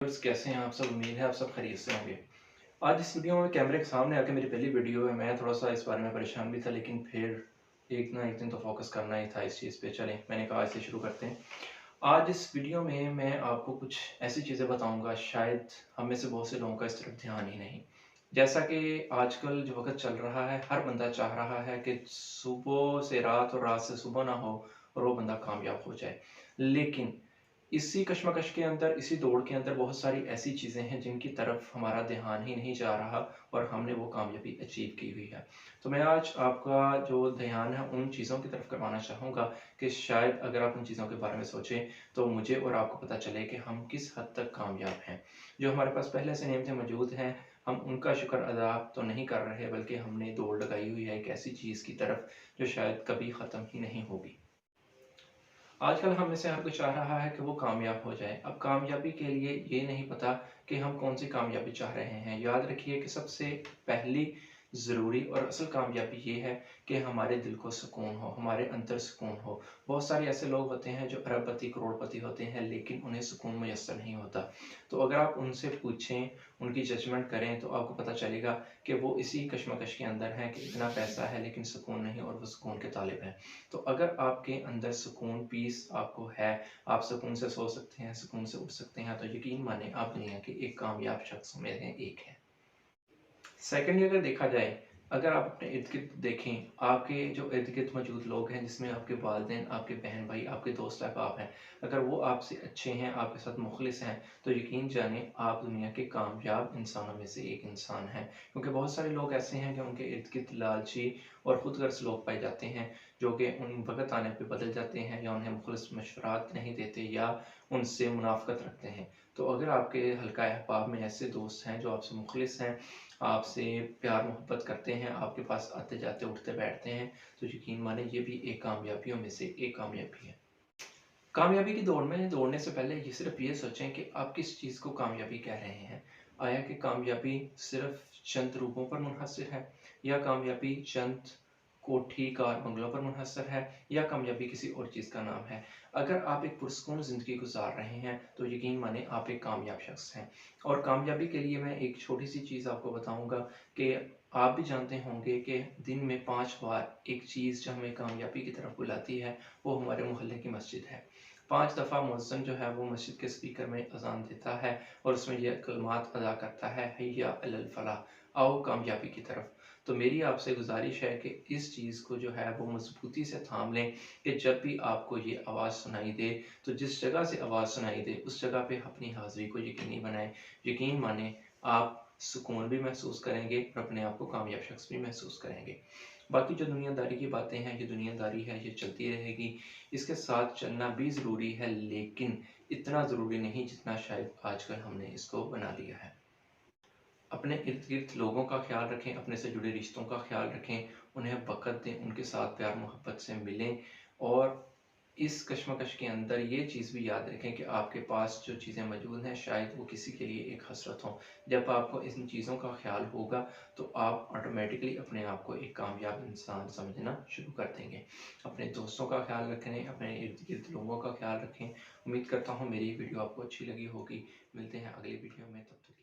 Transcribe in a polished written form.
Viewers कैसे हैं आप सब। उम्मीद है आप सब खैरियत से होंगे। आज इस वीडियो में कैमरे के सामने आके मेरी पहली वीडियो है। मैं थोड़ा-सा इस बारे में परेशान भी था, लेकिन फिर एक ना एक दिन तो फ़ोकस करना ही था इस चीज़ पे। चलें, मैंने कहा इसे शुरू करते हैं। आज इस वीडियो में मैं आपको कुछ ऐसी चीज़ें बताऊँगा, शायद हम में से बहुत से लोगों का इस तरफ ध्यान ही नहीं। जैसा कि आजकल जो वक़्त चल रहा है, हर बंदा चाह रहा है कि सुबह से रात और रात से सुबह ना हो और वो बंदा कामयाब हो जाए। लेकिन इसी कशमकश के अंदर, इसी दौड़ के अंदर बहुत सारी ऐसी चीज़ें हैं जिनकी तरफ हमारा ध्यान ही नहीं जा रहा और हमने वो कामयाबी अचीव की हुई है। तो मैं आज आपका जो ध्यान है उन चीज़ों की तरफ करवाना चाहूँगा कि शायद अगर आप उन चीज़ों के बारे में सोचें तो मुझे और आपको पता चले कि हम किस हद तक कामयाब हैं। जो हमारे पास पहले से नेमतें मौजूद हैं, हम उनका शुक्र अदा तो नहीं कर रहे, बल्कि हमने दौड़ लगाई हुई है एक ऐसी चीज़ की तरफ जो शायद कभी ख़त्म ही नहीं होगी। आजकल हम में से हर कोई चाह रहा है कि वो कामयाब हो जाए। अब कामयाबी के लिए ये नहीं पता कि हम कौन-सी कामयाबी चाह रहे हैं। याद रखिए कि सबसे पहली ज़रूरी और असल कामयाबी ये है कि हमारे दिल को सुकून हो, हमारे अंदर सुकून हो। बहुत सारे ऐसे लोग होते हैं जो अरबपति, करोड़पति होते हैं, लेकिन उन्हें सुकून मुयस्सर नहीं होता। तो अगर आप उनसे पूछें, उनकी जजमेंट करें, तो आपको पता चलेगा कि वो इसी कशमकश के अंदर हैं कि इतना पैसा है लेकिन सुकून नहीं, और वो सुकून के तालिब हैं। तो अगर आपके अंदर सुकून, पीस आपको है, आप सुकून से सो सकते हैं, सुकून से उठ सकते हैं, तो यकीन मानिए आप दुनिया के एक कामयाब शख्स में से एक हैं। सेकेंडली अगर देखा जाए, अगर आप अपने इर्द-गिर्द देखें, आपके जो इर्द-गिर्द मौजूद लोग हैं, जिसमें आपके वालिदैन, आपके बहन-भाई, आपके दोस्त अहबाब हैं, अगर वो आपसे अच्छे हैं, आपके साथ मुख़लिस हैं, तो यकीन जानिए आप दुनिया के कामयाब इंसानों में से एक इंसान हैं। क्योंकि बहुत सारे लोग ऐसे हैं कि उनके इर्द-गिर्द लालची और खुदगर्ज़ लोग पाए जाते हैं, जो कि उन वक़्त आने पे बदल जाते हैं या उन्हें मुख़लिस मशवरात नहीं देते या उनसे मुनाफ़िक़त रखते हैं। तो अगर आपके हल्का अहबाब में ऐसे दोस्त हैं जो आपसे मुख़लिस हैं, आपसे प्यार मोहब्बत करते हैं, आपके पास आते-जाते, उठते-बैठते हैं, तो यकीन मानिए ये भी एक कामयाबियों में से एक कामयाबी है। कामयाबी की दौड़ में दौड़ने से पहले ये सिर्फ़ ये सोचें कि आप किस चीज़ को कामयाबी कह रहे हैं। आया कि कामयाबी सिर्फ़ चंद रूपों पर मुनहसर है, या कामयाबी चंद कोठी, कार, बंगलों पर मुनहसर है, या कामयाबी किसी और चीज़ का नाम है। अगर आप एक पुरसुकून ज़िंदगी गुज़ार रहे हैं, तो यकीन मानिए आप एक कामयाब शख़्स हैं। और कामयाबी के लिए मैं एक छोटी-सी चीज़ आपको बताऊँगा कि आप भी जानते होंगे कि दिन में 5 बार एक चीज़ जो हमें कामयाबी की तरफ बुलाती है, वो हमारे मोहल्ले की मस्जिद है। 5 दफ़ा मुअज़्ज़िन जो है वो मस्जिद के स्पीकर में अज़ान देता है और उसमें ये कलमात अदा करता है, हैया अलल फलाह, आओ कामयाबी की तरफ। तो मेरी आपसे गुज़ारिश है कि इस चीज़ को जो है वो मज़बूती से थाम लें कि जब भी आपको ये आवाज़ सुनाई दे, तो जिस जगह से आवाज़ सुनाई दे उस जगह पे अपनी हाज़िरी को यकीनी बनाएँ। यकीन मानें आप सुकून भी महसूस करेंगे और अपने आप को कामयाब शख़्स भी महसूस करेंगे। बाकी जो दुनियादारी की बातें हैं, ये दुनियादारी है, ये चलती रहेगी। इसके साथ चलना भी ज़रूरी है, लेकिन इतना ज़रूरी नहीं जितना शायद आजकल हमने इसको बना लिया है। अपने इर्द-गिर्द लोगों का ख़्याल रखें, अपने से जुड़े रिश्तों का ख़्याल रखें, उन्हें वक़्त दें, उनके साथ प्यार-मोहब्बत से मिलें, और इस कशमकश के अंदर ये चीज़ भी याद रखें कि आपके पास जो चीज़ें मौजूद हैं, शायद वो किसी के लिए एक हसरत हों। जब आपको इन चीज़ों का ख़्याल होगा, तो आप ऑटोमैटिकली अपने आप को एक कामयाब इंसान समझना शुरू कर देंगे। अपने दोस्तों का ख़्याल रखें, अपने इर्द-गिर्द लोगों का ख़्याल रखें। उम्मीद करता हूँ मेरी वीडियो आपको अच्छी लगी होगी। मिलते हैं अगली वीडियो में, तब तक